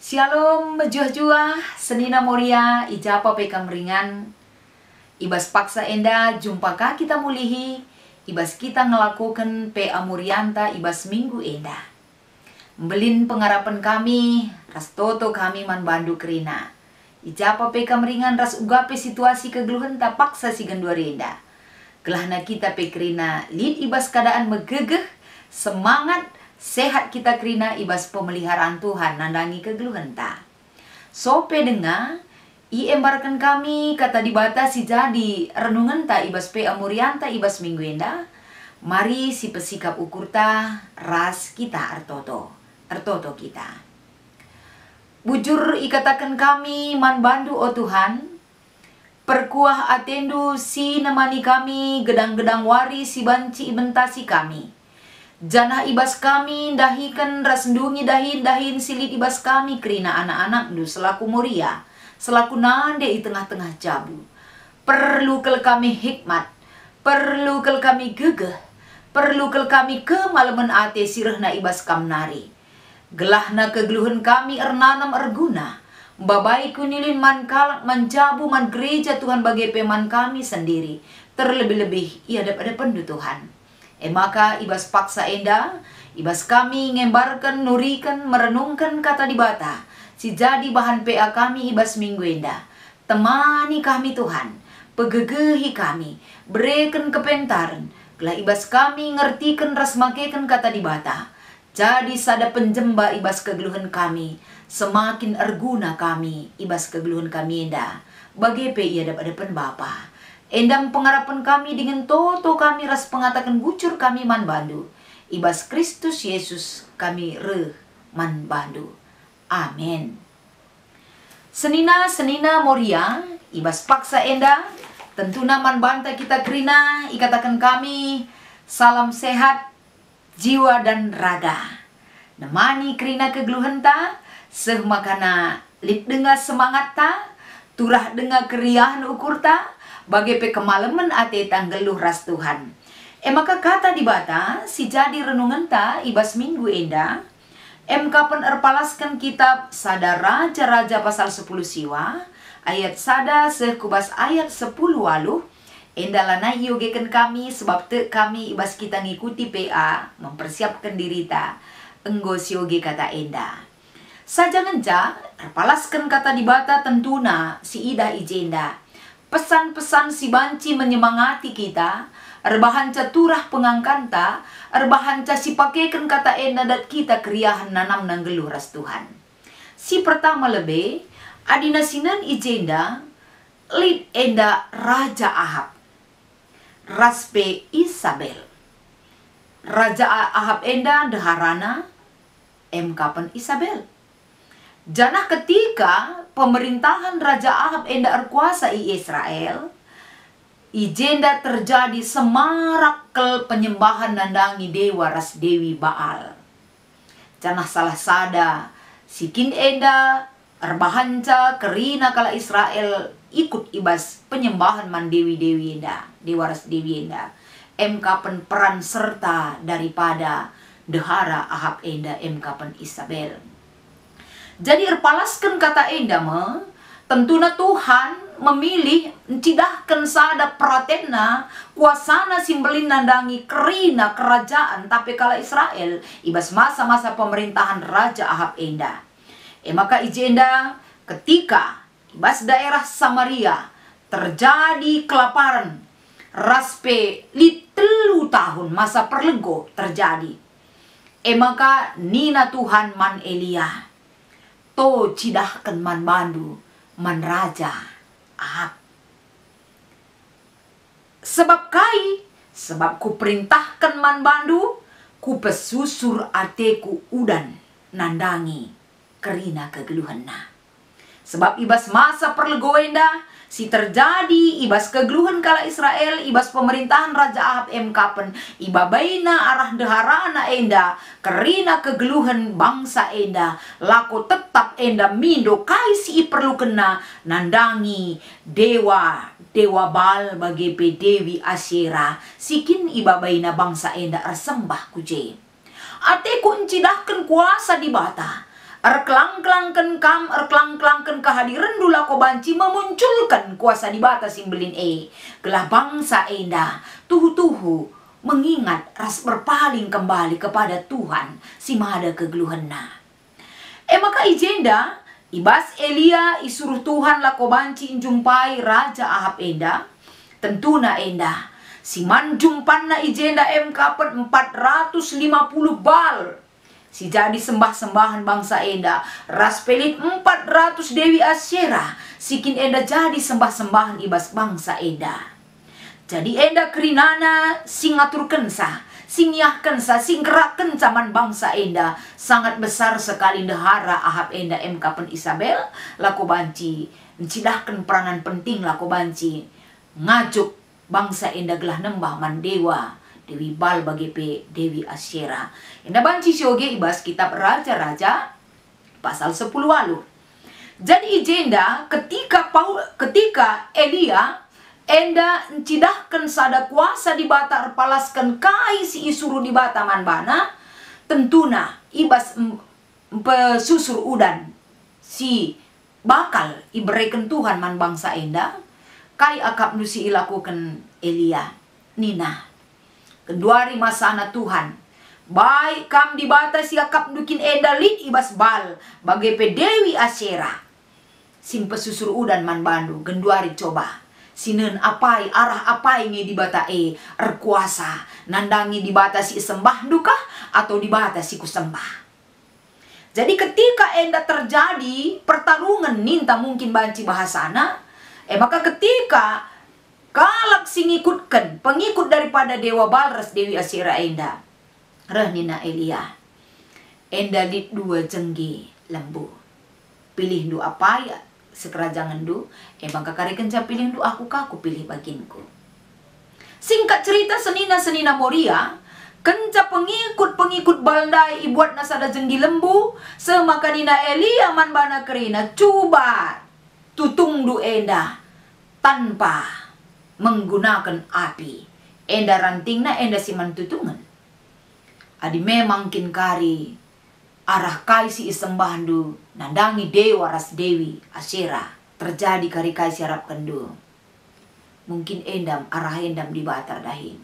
Shalom bejuah-juah, senina moria, ijapa pekam ringan. Ibas paksa enda, jumpakah kita mulihi, ibas kita ngelakukan PA Murianta ibas minggu enda. Belin pengarapan kami, ras toto kami man bandu kerina. Ijapa pekam ringan ras ugape situasi kegeluhan tak paksa si gendua renda. Gelahna kita pekrina, lid ibas keadaan megegeh, semangat, sehat kita kerina ibas pemeliharaan Tuhan nandangi kegeluhan ta. Sope denga i embarkan kami kata dibatasi jadi renungan ta ibas PA Murianta ibas minggu enda. Mari si pesikap ukur ta ras kita artoto kita. Bujur ikatakan kami man bandu o Tuhan. Perkuah atendu si nemani kami gedang-gedang wari si banci ibentasi kami. Janah ibas kami dahikan rasendungi dahin silit ibas kami kerina anak-anak du selaku moria, selaku nande di tengah-tengah jabu. Perlu kel kami hikmat, perlu kel kami gegeh, perlu kel kami kemalaman ate sirahna ibas kamnari. Gelahna kegeluhan kami ernanam erguna, babai kunilin man kalak man jabu man gereja Tuhan bagi peman kami sendiri, terlebih-lebih ia ada pendu Tuhan. Maka ibas paksa enda, ibas kami ngembarkan, nurikan, merenungkan kata dibata. Si jadi bahan PA kami ibas minggu enda. Temani kami Tuhan, pegegehi kami, berikan kepentaran. Kelah ibas kami ngertikan ras makekan kata dibata. Jadi sada penjemba ibas kegeluhan kami, semakin erguna kami ibas kegeluhan kami enda. Bagi ia dapat Bapa. Endam pengharapan kami dengan toto kami ras pengatakan bucur kami man bandu. Ibas Kristus Yesus kami man bandu. Amin. Senina moria, ibas paksa enda, tentuna man banta kita kerina, ikatakan kami, salam sehat, jiwa dan raga. Nemani kerina kegeluhan ta, seh makana lip denga semangat ta, turah denga keriahan ukur ta, bagi pekemalaman ate tanggeluh ras Tuhan. Maka kata dibata, si jadi renungan ta ibas minggu enda, kapan erpalaskan kitab sada raja-raja pasal 10 siwa, ayat sada sekubas ayat 10 waluh, enda lana yogekan kami sebab te kami ibas kita ngikuti PA, mempersiapkan diri ta, enggo sioge kata enda. Saja ngenca, erpalaskan kata dibata tentuna si ida ijenda. Pesan-pesan si banci menyemangati kita, erbahanca turah pengangkanta, erbahanca si pakaikan kata enda dat kita keriahan nanam nanggeluh ras Tuhan. Si pertama lebih, adina sinan ijenda, lid enda Raja Ahab, raspe Isabel. Raja Ahab enda deharana, kapan Isabel. Janah ketika pemerintahan Raja Ahab enda erkuasa i Israel, ijenda terjadi semarak kel penyembahan nandangi dewa ras dewi Baal. Janah salah sada, sikin enda erbahanca kerina kala Israel ikut ibas penyembahan man dewi-dewi enda, dewa ras dewi enda. Kapan peran serta daripada dehara Ahab enda kapan Isabel. Jadi erpalaskan kata enda tentuna Tuhan memilih cidahkan sada pratena kuasana simbelin nandangi kerina kerajaan tapi kala Israel ibas masa-masa pemerintahan Raja Ahab enda. Maka ijenda ketika ibas daerah Samaria terjadi kelaparan raspe litelu tahun masa perlego terjadi. Maka nina Tuhan man Elia to cidahkan man bandu man Raja Ahab. Sebab ku perintahkan man bandu, ku pesusur ateku udan nandangi kerina kegeluhanna. Sebab ibas masa perlegoenda si terjadi ibas kegeluhan kala Israel ibas pemerintahan Raja Ahab kapan ibabaina arah deharana enda kerina kegeluhan bangsa enda laku tetap enda mindo kaisi perlu kena nandangi dewa Baal bagi Dewi Asyera sikin ibabaina bangsa enda ersembah kuje. Ateku encidahkan kuasa di bata Erklang-klangken kam, erklang-klangken kehadiran dula ko banci memunculkan kuasa di batas simbelin gelah bangsa enda tuhu-tuhu mengingat ras berpaling kembali kepada Tuhan si mada kegeluhenna. Maka ijenda ibas Elia isuruh Tuhan lako banci jumpai Raja Ahab enda, tentuna enda si man jumpanna ijenda kapan 450 bal. Si jadi sembah-sembahan bangsa enda, ras pelit 400 Dewi Asyera, sikin enda jadi sembah-sembahan ibas bangsa enda. Jadi enda kerinana sing ngaturken sa, sing yahken sa, sing gerakken caman bangsa enda, sangat besar sekali dahara Ahab enda kapan Isabel, lako banci, mencidahkan peranan penting lako banci, ngajuk bangsa enda gelah nembah man dewa, Dewi Bal bagi pe Dewi Asyera. Enda banci sioge ibas kitab Raja-Raja pasal 10 walu. Jadi ijenda ketika Elia enda encidahkan sada kuasa di bata palaskan kai si isuru di bata manbana, tentuna ibas pesusur udan si bakal iberikan Tuhan man bangsa enda kai akap nusi ilakukan Elia nina keduari masana Tuhan baik kam di batas yakap dukin enda lid ibas bal bagai pe Dewi Asyera sim pesusur udan man bandu genduari coba sinen apai arah apai nge di bata erkuasa nandangi di batasi sembah duka atau di batasi kusembah. Jadi ketika enda terjadi pertarungan ninta mungkin banci bahasana maka ketika kalak sing ikutkan pengikut daripada Dewa Balras Dewi Asyera enda rehnina Elia enda lid dua jenggi lembu pilih du apa ya sekerajangan du bangka kari kenca pilih du aku kaku pilih baginku. Singkat cerita senina Moria kenca pengikut baldai ibuat nasada jenggi lembu semakanina Elia man bana kerina coba tutung du enda tanpa menggunakan api. Enda rantingna enda siman tutungan. Adi memang kin kari arah kai si isembahandu nandangi dewa ras Dewi Asyera terjadi kari kai si harap kendu. Mungkin endam arah endam di batar dahin.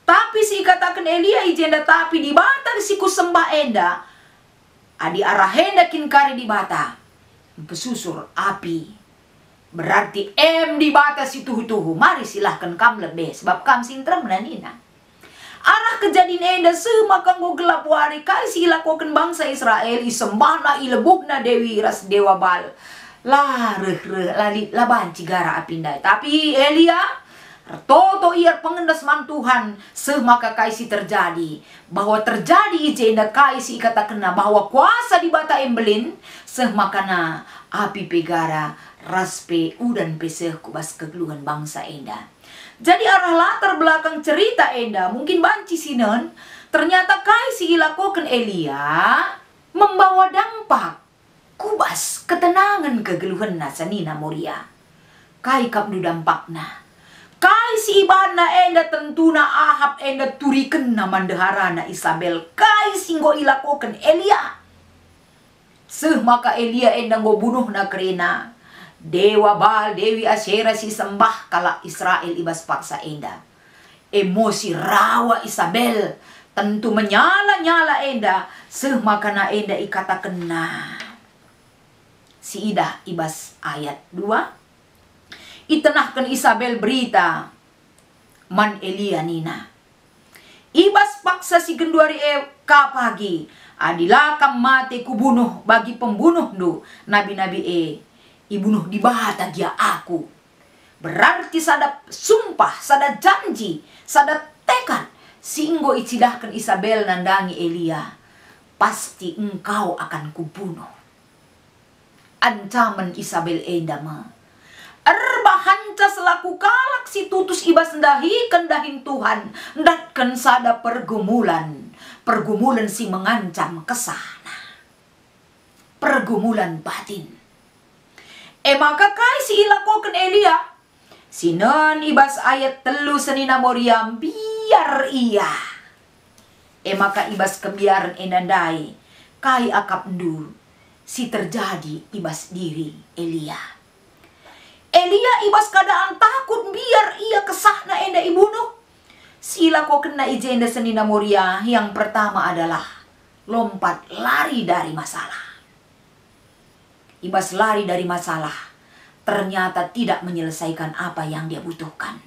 Tapi si katakan Elia ijenda tapi di batar si kusembah enda adi arah enda kin kari di bata pesusur api. Berarti di batas itu tuhu. Mari silahkan kam lebih sebab kam sintrem nanina. Arah kejadian enda semakan go gelap wari kai silakokan bangsa Israel isembahna ilebukna Dewi ras Dewa Bal. Lah lali labanci gara apindai. Tapi Elia toto iar pengendas man Tuhan semaka kaisi terjadi bahwa terjadi ijenda kaisi kata kena bahwa kuasa di bata embelin semakana api pegara raspe udan peseh kubas kegeluhan bangsa enda. Jadi arah latar belakang cerita enda mungkin banci sinon ternyata kaisi ilakokan Elia membawa dampak kubas ketenangan kegeluhan nasanina Moria. Kai kapdu dampakna kai si ibana enda tentuna Ahab enda turiken na mandeharana Isabel kai singgo ilakokan Elia. Maka Elia enda go bunuh na kerena Dewa Baal Dewi Asyera si sembah kala Israel ibas paksa enda. Emosi rawa Isabel tentu menyala-nyala enda maka na enda ikata kena. Si Ida ibas ayat 2 itenahkan Isabel berita man Elia nina. Ibas paksa si genduari pagi adilakam mati kubunuh bagi pembunuh du nabi-nabi ibunuh di bata dia aku. Berarti sada sumpah, sada janji, sada tekad singgo icidahkan Isabel nandangi Elia. Pasti engkau akan kubunuh. Ancaman Isabel endama. Erbahanca selaku kalak si tutus ibas ndahi kendahin Tuhan. Ndatkan sada pergumulan. Pergumulan si mengancam kesana. Pergumulan batin. Maka kai si ilakokan Elia. Sinon ibas ayat 3 senina Moria biar iya. Maka ibas kebiaran enandai. Kai akap ndu si terjadi ibas diri Elia. Elia ibas keadaan takut biar ia kesahna enda ibunuh. Sila ko kena ijenda senina Moria. Yang pertama adalah lompat lari dari masalah. Ibas lari dari masalah, ternyata tidak menyelesaikan apa yang dia butuhkan.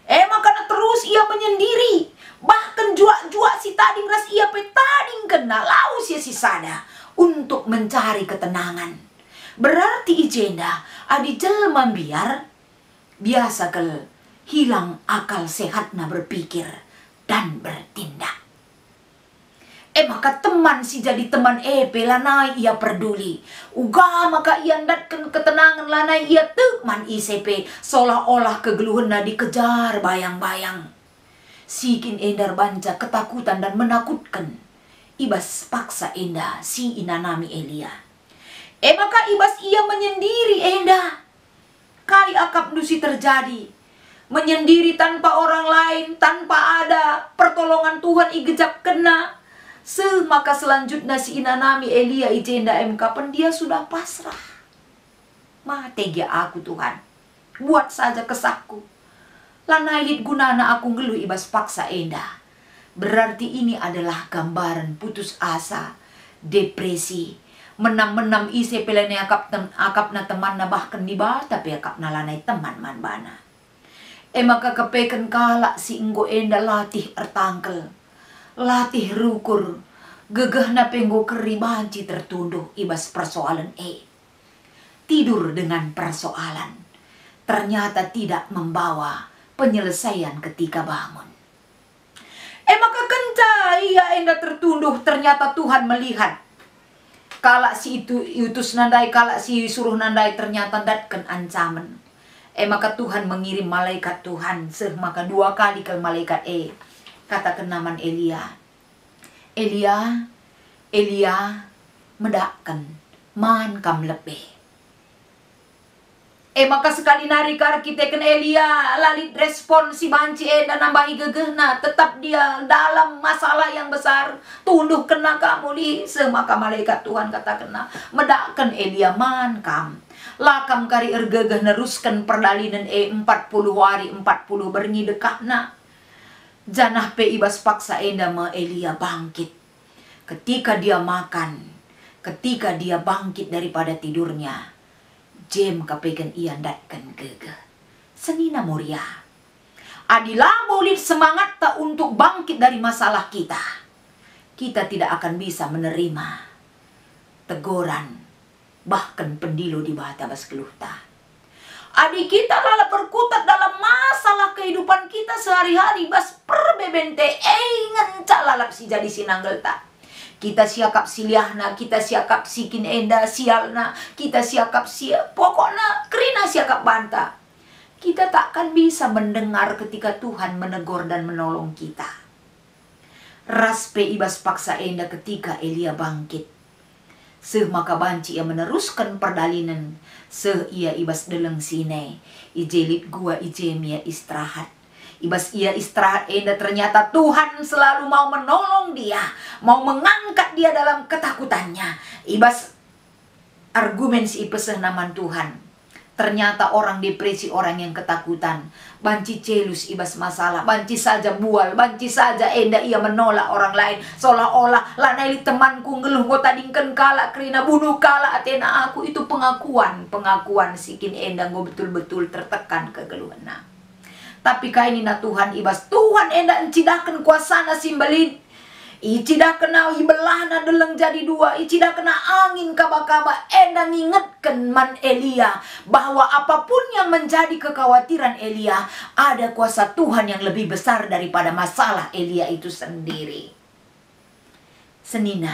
Makanya terus ia menyendiri. Bahkan juak-juak si tading ras ia petading kena lau si sada untuk mencari ketenangan. Berarti ijenda adi jelma biar biasa hilang akal sehatna berpikir dan bertindak. Maka teman si jadi teman lanai ia peduli. Uga maka ia ndatkan ketenangan lanai ia teman ICP. Seolah-olah kegeluhana dikejar bayang-bayang. Sikin endar banca ketakutan dan menakutkan. Ibas paksa enda si inanami Elia. Maka ibas ia menyendiri enda. Kali akap dusi terjadi. Menyendiri tanpa orang lain, tanpa ada pertolongan Tuhan igejap kena. Maka selanjutnya si inanami Elia ijenda kapan dia sudah pasrah. Tega aku Tuhan, buat saja kesahku. Lanailit gunana aku ngeluh ibas paksa enda. Berarti ini adalah gambaran putus asa, depresi, menam-menam ise pelene akapna teman na bahkan di bata pe akapna lanai teman man bana. Maka kepeken kalak si enggo enda latih ertangkel. Latih rukur, gegah na penggo keribanci tertunduh ibas persoalan tidur dengan persoalan, ternyata tidak membawa penyelesaian ketika bangun. Maka kenca ia enda tertunduh, ternyata Tuhan melihat. Kalak si itu utus nandai, kalak si suruh nandai, ternyata datkan ancaman. Maka Tuhan mengirim malaikat Tuhan, maka 2 kali ke malaikat kata kenaman Elia. Elia medakkan man kam lebih. Maka sekali nari kar kita ken Elia lalit respon si banci dan nambahi gegehna. Tetap dia dalam masalah yang besar. Tunduh kena kamu li. Semaka malaikat Tuhan kata kena. Medakkan Elia man kam. Lakam kari ergegeh neruskan perdalinan 40 hari 40 bernyi dekahna. Janah pe ibas paksa enda ma Elia bangkit. Ketika dia makan, ketika dia bangkit daripada tidurnya, jem kapeken ia datkan gegeh. Senina Moria. Adilah boleh semangat tak untuk bangkit dari masalah kita. Kita tidak akan bisa menerima teguran, bahkan pendilo di bata bas keluhta. Adik kita lala berkutat dalam masalah kehidupan kita sehari-hari. Bas perbebente ngencak lalap si jadi sinanggel tak. Kita siakap siliahna, kita siakap sikin enda sialna, kita siakap pokoknya kerina siakap banta. Kita takkan bisa mendengar ketika Tuhan menegur dan menolong kita. Raspe ibas paksa enda ketika Elia bangkit. Maka banci ia meneruskan perdalinan. Ia ibas deleng sine. Ijelit gua ijemia istirahat. Ibas ia istirahat enda ternyata Tuhan selalu mau menolong dia. Mau mengangkat dia dalam ketakutannya. Ibas argumen si ipeseh naman Tuhan. Ternyata orang depresi, orang yang ketakutan. Banci celus ibas masalah. Banci saja bual. Banci saja enda ia menolak orang lain. Seolah-olah lanai temanku ngeluh. Gue tadingkan kalak kerina bunuh kalak atena aku. Itu pengakuan. Pengakuan sikin enda gue betul-betul tertekan kegeluhan. Nah, tapi kaini na Tuhan ibas. Tuhan enda encidakan kuasana simbalin. Icidah kena ibelahna deleng jadi 2. Icidah kena angin kaba-kaba. Enda ngingetkan man Elia. Bahwa apapun yang menjadi kekhawatiran Elia. Ada kuasa Tuhan yang lebih besar daripada masalah Elia itu sendiri. Senina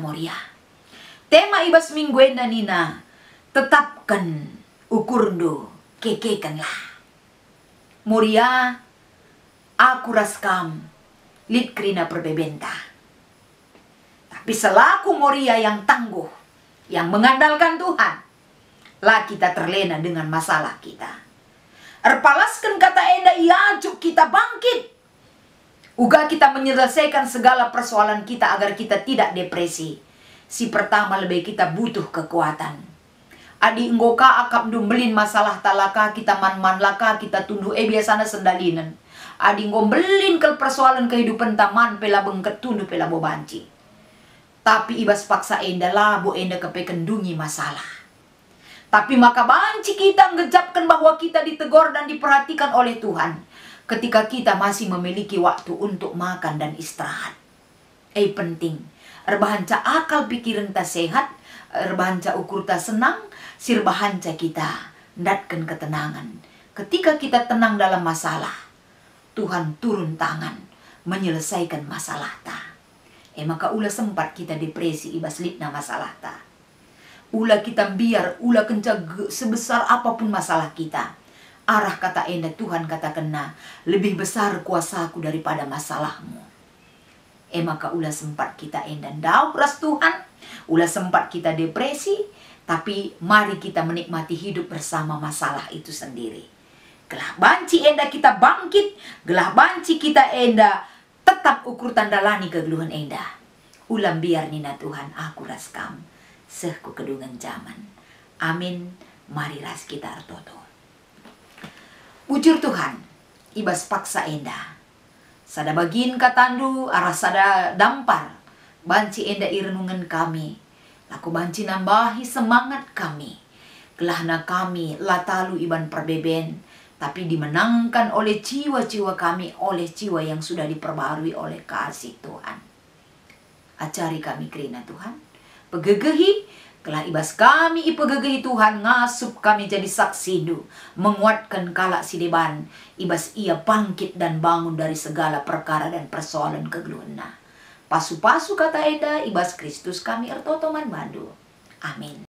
Moria. Tema ibas minggu enda nina. Tetapkan ukurndo. Kekekanlah. Moria. Aku raskam. Lit krina perbebenta. Tapi selaku Moria yang tangguh, yang mengandalkan Tuhan, lah kita terlena dengan masalah kita. Erpalaskan kata enda iajuk kita bangkit. Uga kita menyelesaikan segala persoalan kita agar kita tidak depresi. Si pertama lebih kita butuh kekuatan. Adi enggoka akap dumbelin masalah talaka kita man laka kita tunduh biasana sendalinan. Adi ngombelin ke persoalan kehidupan taman pela bengket tunduh pela bobanci. Tapi ibas paksa enda labo enda kepekendungi masalah. Tapi maka banci kita ngejapkan bahwa kita ditegur dan diperhatikan oleh Tuhan. Ketika kita masih memiliki waktu untuk makan dan istirahat. Penting. Erbahanca akal pikiran ta sehat. Erbahanca ukur ta senang. Sirbahanca kita ndatkan ketenangan. Ketika kita tenang dalam masalah, Tuhan turun tangan menyelesaikan masalah ta. Maka ulah sempat kita depresi ibas litna masalah ta. Ulah kita biar ulah kencang sebesar apapun masalah kita. Arah kata enda Tuhan kata kena lebih besar kuasaku daripada masalahmu. Maka ulah sempat kita enda dauk ras Tuhan. Ulah sempat kita depresi. Tapi mari kita menikmati hidup bersama masalah itu sendiri. Gelah banci enda kita bangkit. Gelah banci kita enda tetap ukur tandalani kegeluhan enda. Ulam biar nina Tuhan aku raskam. Sehku kedungan zaman. Amin. Mari ras kita artoto. Bujur Tuhan. Ibas paksa enda. Sada bagin katandu arah sada dampar. Banci enda irenungan kami. Laku banci nambahi semangat kami. Kelahna kami latalu iban perbeben. Tapi dimenangkan oleh jiwa-jiwa kami. Oleh jiwa yang sudah diperbarui oleh kasih Tuhan. Acari kami kerina Tuhan. Pegegehi. Kelah ibas kami ipegegehi Tuhan. Ngasup kami jadi saksidu. Menguatkan kalak sideban. Ibas ia bangkit dan bangun dari segala perkara dan persoalan kegeluhna. Pasu-pasu kata eda ibas Kristus kami ertoto man bandu. Amin.